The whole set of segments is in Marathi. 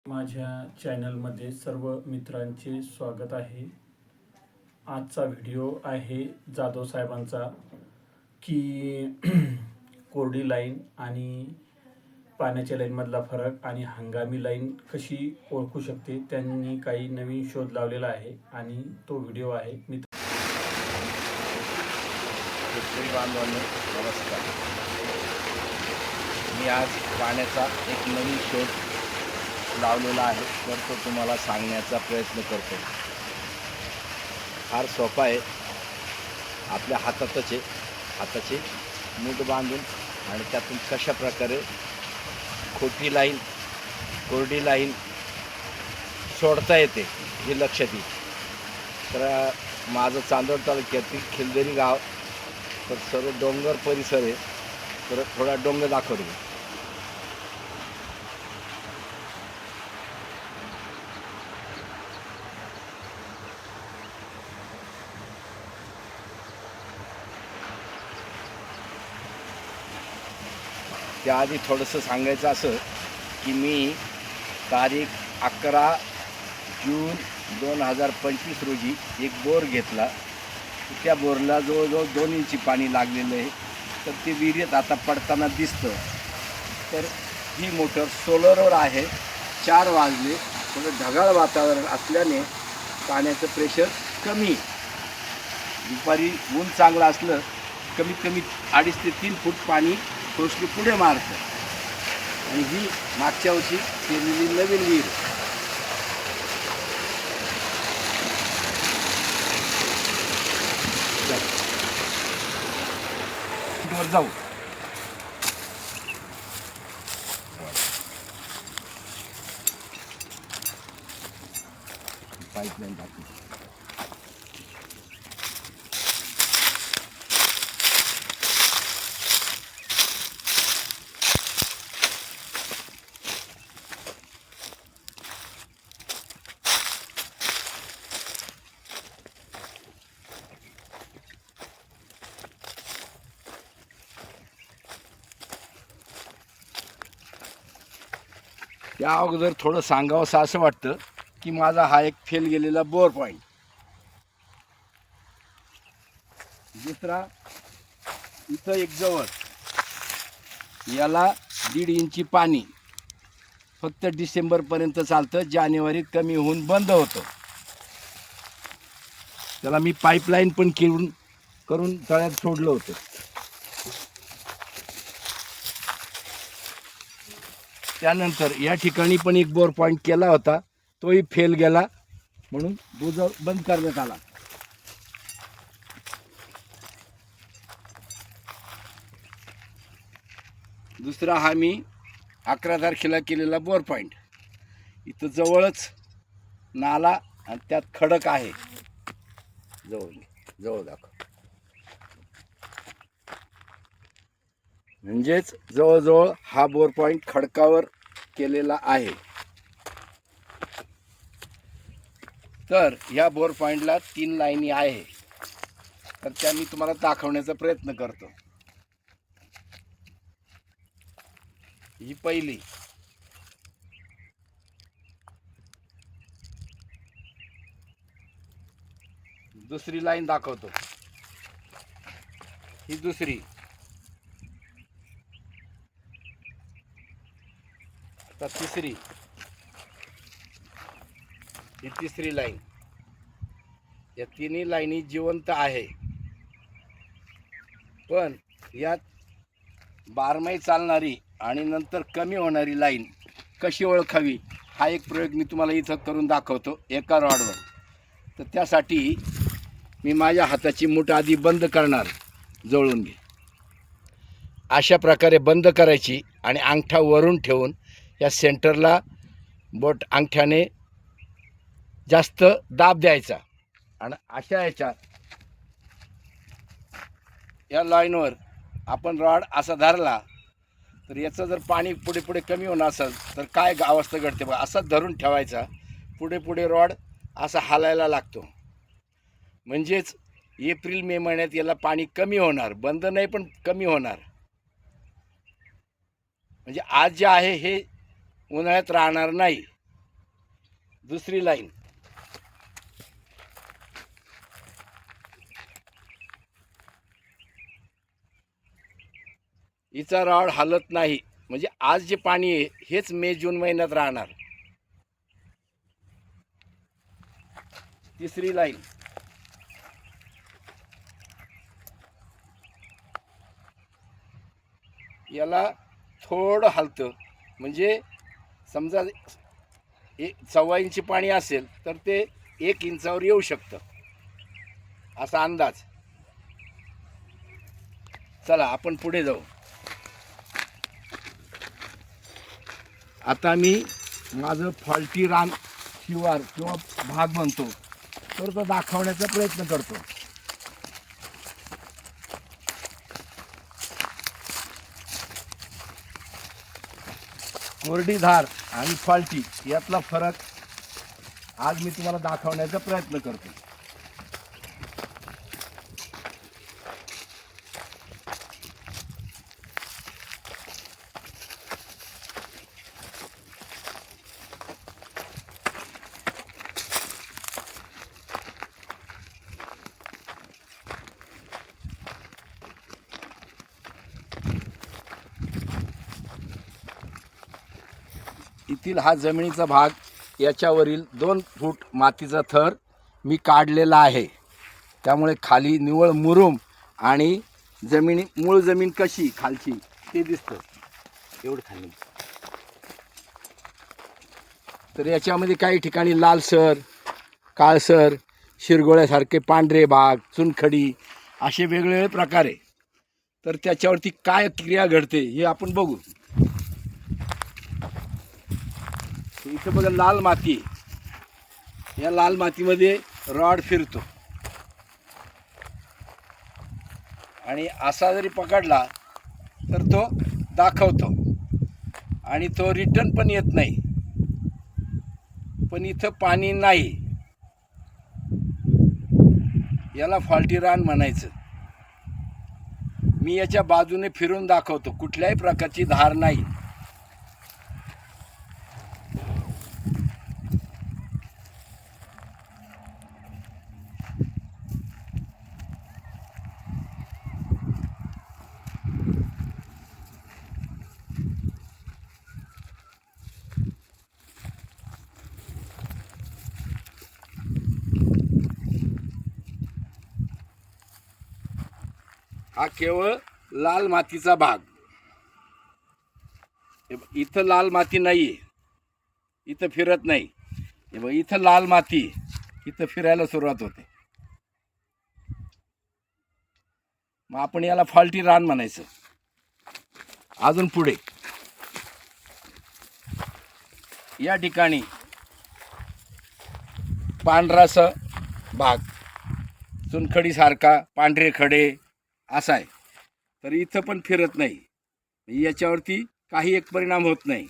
माझ्या चॅनलमध्ये सर्व मित्रांचे स्वागत आहे. आजचा व्हिडिओ आहे जाधव साहेबांचा की कोरडी लाईन आणि पाण्याच्या लाईनमधला फरक आणि हंगामी लाईन कशी ओळखू शकते. त्यांनी काही नवीन शोध लावलेला आहे आणि तो व्हिडिओ आहे. शेतकरी बांधवांनो नमस्कार. मी आज पाण्याचा एक नवीन शोध लावलेला आहे, तर तो तुम्हाला सांगण्याचा प्रयत्न करतो. फार सोपा आहे. आपल्या हाताचे मूठ बांधून आणि त्यातून कशा प्रकारे कोरडी लाईन सोडता येते हे लक्षात येईल. तर माझं चांदोड तालुक्यातील खिलदरी गाव, तर सर्व डोंगर परिसर आहे. तर थोडा डोंगर दाखवतो. त्याआधी थोडंसं सांगायचं असं की मी तारीख 11 जून 2025 रोजी एक बोर घेतला. त्या बोरला जवळजवळ 2 इंची पाणी लागलेलं आहे. तर ते विहिरीत आता पडताना दिसतं. तर ही मोटर सोलरवर आहे. 4 वाजले, थोडं ढगाळ वातावरण असल्याने पाण्याचं प्रेशर कमी. दुपारी ऊन चांगलं असलं कमीत कमी 2.5 ते 3 फूट पाणी खोचली पुढे मारतं. आणि ही मागच्या वर्षी केलेली नवीन विहीर. जाऊ पाईपलाईन टाकली. त्या अगोदर थोडं सांगावंसं असं वाटतं की माझा हा एक फेल गेलेला बोर पॉईंट. दुसरा इथं एक जवळ, याला 1.5 इंची पाणी फक्त डिसेंबरपर्यंत चालतं. जानेवारीत कमी होऊन बंद होतं. त्याला मी पाईपलाईन पण करून तळ्यात सोडलं होतं. त्यानंतर या ठिकाणी पण एक बोर पॉईंट केला होता, तोही फेल गेला, म्हणून बंद करण्यात आला. दुसरा हा मी 11 तारखेला केलेला बोर पॉईंट. इथं जवळच नाला आणि त्यात खडक आहे. जवळ दाखव. म्हणजेच जवळजवळ हा बोर पॉईंट खडकावर केलेला आहे. तर या बोर पॉईंटला 3 लाईनी आहे. तर त्या मी तुम्हाला दाखवण्याचा प्रयत्न करतो. ही पहिली, दुसरी लाईन दाखवतो. ही दुसरी, आता तिसरी, ही तिसरी लाईन. या तिन्ही लाईनी जिवंत आहे. पण यात 12 चालणारी आणि नंतर कमी होणारी लाईन कशी ओळखावी, हा एक प्रयोग मी तुम्हाला इथं करून दाखवतो एका रॉडवर. तर त्यासाठी मी माझ्या हाताची मूठ आधी बंद करणार. जवळून घे. अशा प्रकारे बंद करायची आणि अंगठा वरून ठेवून या सेंटरला बोट अंगठ्याने जास्त दाब द्यायचा. आणि अशा याच्यात या लाईनवर आपण रॉड असा धरला, तर याचं जर पाणी पुढे पुढे कमी होणार असेल तर काय अवस्था घडते बघा. असा धरून ठेवायचा. पुढे पुढे रॉड असा हालायला लागतो. म्हणजेच एप्रिल मे महिन्यात याला पाणी कमी होणार, बंद नाही पण कमी होणार. म्हणजे आज जे आहे हे उन्हाळ्यात राहणार नाही. दुसरी लाईन. हिचा रॉड हलत नाही, म्हणजे आज जे पाणी आहे हेच मे जून महिन्यात राहणार. तिसरी लाईन. याला थोडं हलतं, म्हणजे समजा 1.25 इंची पाणी असेल तर ते 1 इंचावर येऊ शकतं, असा अंदाज. चला आपण पुढे जाऊ. आता मी माझं फॉल्टी रान शिवार किंवा भाग म्हणतो तर तो दाखवण्याचा प्रयत्न करतो. कोरडी धार आणि फॉल्टी यातला फरक आज मी तुम्हाला दाखवण्याचा प्रयत्न करतो. येथील हा जमिनीचा भाग, याच्यावरील 2 फूट मातीचा थर मी काढलेला आहे. त्यामुळे खाली निव्वळ मुरुम आणि मूळ जमीन कशी खालची ते दिसतं एवढं खाली. तर याच्यामध्ये काही ठिकाणी लालसर, काळसर, शिरगोळ्यासारखे पांढरे भाग, चुनखडी असे वेगवेगळे प्रकार आहे. तर त्याच्यावरती काय क्रिया घडते हे आपण बघू. इथं बघा लाल माती. या लाल मातीमध्ये रॉड फिरतो आणि असा जरी पकडला तर तो दाखवतो आणि तो रिटर्न पण येत नाही. पण इथं पाणी नाही, याला फॉल्टी रान म्हणायचं. मी याच्या बाजूने फिरून दाखवतो, कुठल्याही प्रकारची धार नाही. हा केवळ लाल मातीचा भाग. इथं लाल माती नाहीये, इथं फिरत नाही. इथं लाल माती, इथं फिरायला सुरुवात होते. मग आपण याला फॉल्टी रान म्हणायचं. अजून पुढे या ठिकाणी पांढरासा भाग, चुनखडी सारखा पांढरे खडे असा आहे. तर इथं पण फिरत नाही, याच्यावरती काही एक परिणाम होत नाही.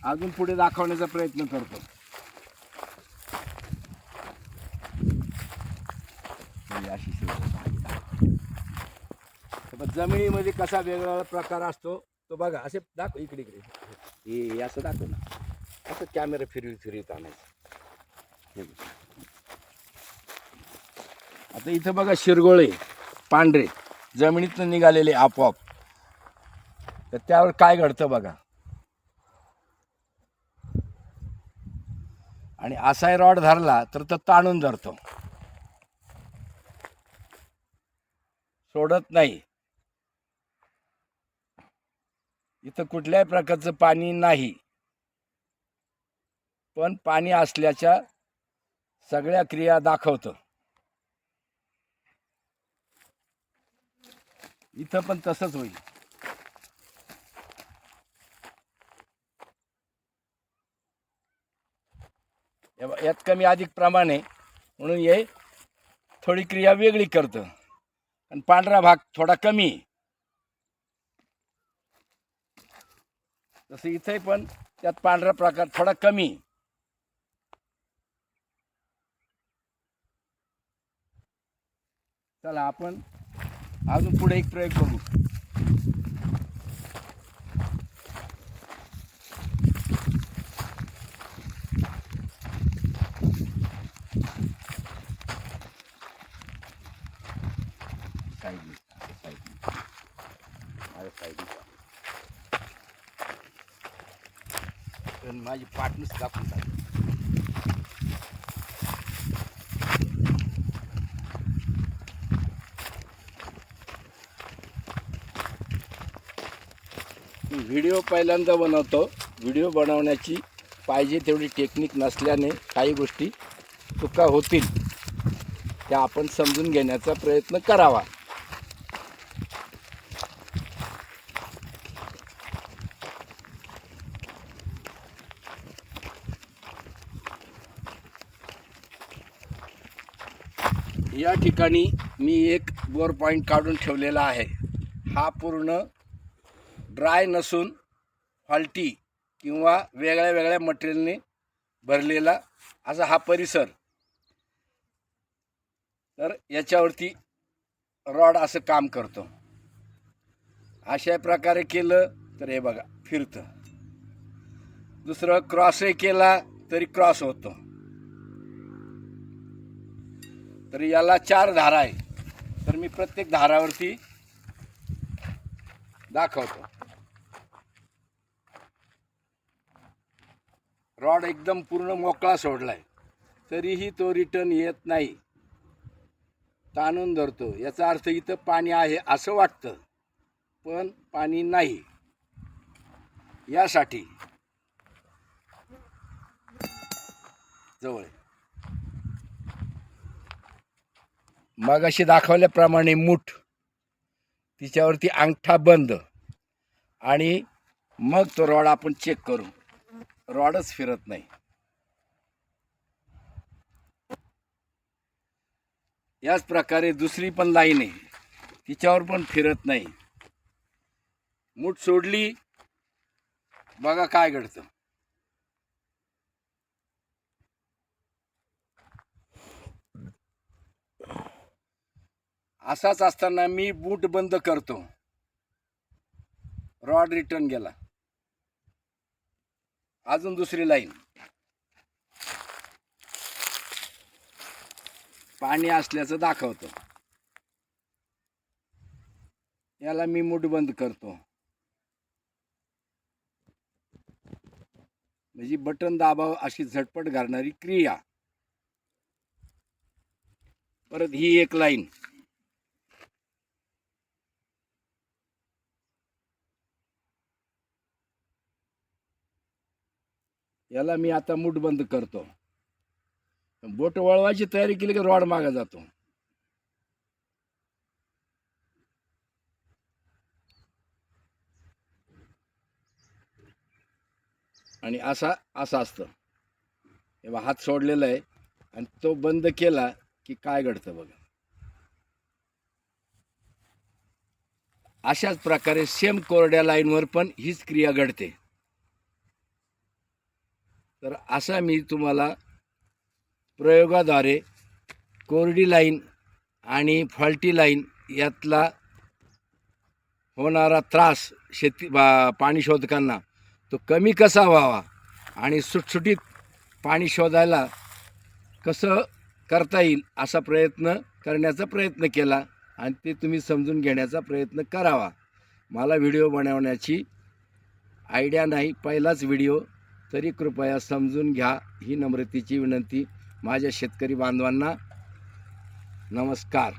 अजून पुढे दाखवण्याचा प्रयत्न करतो. जमिनीमध्ये कसा वेगवेगळा प्रकार असतो तो बघा. असे दाखव, इकडे इकडे हे असं दाखव ना, असं कॅमेरा फिरवीत आणायचं. आता इथं बघा शिरगोळे पांढरे जमिनीतून निघालेले आपोआप. तर त्यावर काय घडतं बघा. आणि असा रॉड धरला तर तो ताणून धरतो, सोडत नाही. इथं कुठल्याही प्रकारचं पाणी नाही, पण पाणी असल्याच्या सगळ्या क्रिया दाखवतं. इथं पण तसंच होईल. यात कमी अधिक प्रमाण आहे म्हणून हे थोडी क्रिया वेगळी करतं. आणि पांढरा भाग थोडा कमी. तसं इथे पण त्यात पांढरा प्रकार थोडा कमी. चला आपण अजून पुढे एक प्रयोग बघू. माझी पार्टनर्स दाखवून टाक. व्हिडिओ पहिल्यांदा बनवतो. व्हिडिओ बनवण्याची पाहिजे तेवढी टेक्निक नसल्याने काही गोष्टी चुका होतील, त्या आपण समजून घेण्याचा प्रयत्न करावा. या ठिकाणी मी एक बोर पॉईंट काढून ठेवलेला आहे. हा पूर्ण ड्राय नसून फॉल्टी किंवा वेगळ्या वेगळ्या मटेरियलने भरलेला असा हा परिसर. तर याच्यावरती रॉड असं काम करतो. अशा प्रकारे केलं तर हे बघा फिरतं. दुसरं क्रॉसही केला तरी क्रॉस होतो. तर याला 4 धारा आहे. तर मी प्रत्येक धारावरती दाखवतो. रॉड एकदम पूर्ण मोकळा सोडलाय तरीही तो रिटर्न येत नाही, ताणून धरतो. याचा अर्थ इथं पाणी आहे असं वाटतं, पण पाणी नाही. यासाठी जवळ मगाशी दाखवल्याप्रमाणे मूठ, तिच्यावरती अंगठा बंद आणि मग तो रॉड आपण चेक करू. रॉडच फिरत नाही. याच प्रकारे दुसरी पण लाईन आहे, तिच्यावर पण फिरत नाही. मूठ सोडली, बघा काय घडतं. असाच असताना मी बूट बंद करतो, रॉड रिटर्न गेला. अजून दुसरी लाईन, पाणी असल्याचं दाखवतो. याला मी मूठ बंद करतो, म्हणजे बटन दाबाव अशी झटपट घडणारी क्रिया. परत ही एक लाईन, याला मी आता मूठ बंद करतो. बोट वळवायची तयारी केली की रॉड मागे जातो. आणि असा असतं. तेव्हा हात सोडलेला आहे आणि तो बंद केला की काय घडतं बघा. अशाच प्रकारे सेम कोरड्या लाईनवर पण हीच क्रिया घडते. तर असा मी तुम्हाला प्रयोगाद्वारे कोरडी लाईन आणि फॉल्टी लाईन यातला होणारा त्रास पाणी शोधकांना तो कमी कसा व्हावा आणि सुटसुटीत पाणी शोधायला कसं करता येईल असा प्रयत्न करण्याचा प्रयत्न केला आणि ते तुम्ही समजून घेण्याचा प्रयत्न करावा. मला व्हिडिओ बनवण्याची आयडिया नाही, पहिलाच व्हिडिओ, तरी कृपया समजून घ्या ही नम्रतेची विनंती. माझ्या शेतकरी बांधवांना नमस्कार.